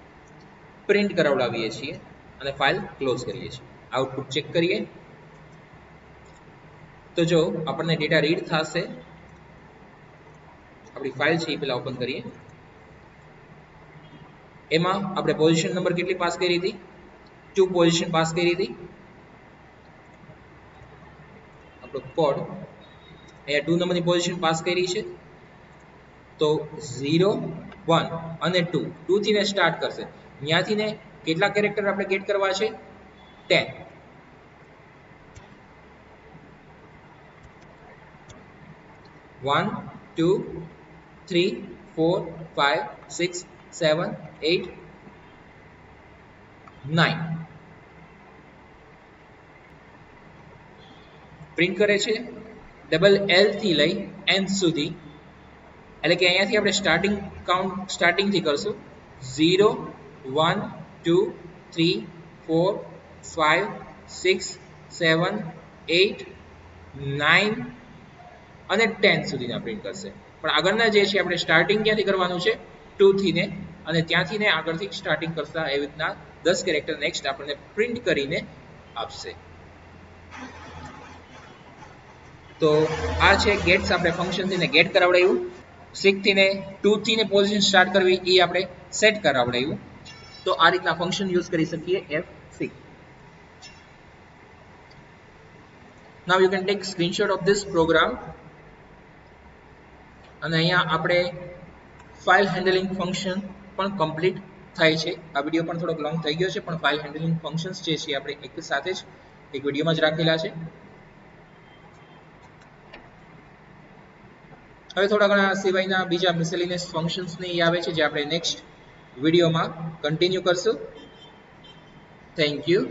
પ્રિન્ટ કરાવડાવીએ છીએ અને ફાઇલ ક્લોઝ કરીએ છીએ. આઉટપુટ ચેક કરીએ તો જો આપણને ડેટા રીડ થશે. આપણી ફાઇલ છે એ પહેલા ઓપન કરીએ. એમાં આપણે પોઝિશન નંબર કેટલી પાસ કરી હતી? 2 પોઝિશન પાસ કરી હતી. આપણો કોડ અહીંયા 2 નંબરની પોઝિશન પાસ કરી છે, તો 0 1 અને 2 થી ને સ્ટાર્ટ કરશે. ત્યાંથી ને કેટલા કેરેક્ટર આપણે ગેટ કરવા છે? 10. One, 2, 3, 4, 5, 6, 7, 8, 9. પ્રિન્ટ કરે છે ડબલ L થી લઈ N સુધી, એટલે કે અહીંયાથી આપણે સ્ટાર્ટિંગ કાઉન્ટ સ્ટાર્ટિંગથી કરશું. 0 1 2 3 4 5 6 7 8 9 અને 10 સુધીના પ્રિન્ટ કરશે. પણ આગળના જે છે આપણે સ્ટાર્ટિંગ ક્યાંથી કરવાનું છે? 2 થી ને, અને ત્યાંથી ને આગળથી સ્ટાર્ટિંગ કરતા એવી રીતના 10 કેરેક્ટર નેક્સ્ટ આપણને પ્રિન્ટ કરીને આપશે. તો આ છે ગેટ્સ, આપણે ફંક્શન થી ને ગેટ કરાવડાવ્યું. 6 થી ને 2 થી ને પોઝિશન સ્ટાર્ટ કરવી એ આપણે સેટ કરાવડાવ્યું. તો આ રીતના ફંક્શન યુઝ કરી શકીએ F6. Now you can take screenshot of this program. અને અહીંયા આપણે ફાઇલ હેન્ડલિંગ ફંક્શન પણ કમ્પ્લીટ થાય છે. આ વિડીયો પણ થોડોક લોંગ થઈ ગયો છે, પણ ફાઇલ હેન્ડલિંગ ફંક્શન્સ જે છે આપણે એક સાથે જ એક વિડીયોમાં જ રાખેલા છે. હવે થોડા ઘણા સિવાયના બીજા મિસેલિનિયસ ફંક્શન્સ ને આવે છે, જે આપણે નેક્સ્ટ વિડીયોમાં કન્ટિન્યુ કરશું. Thank you.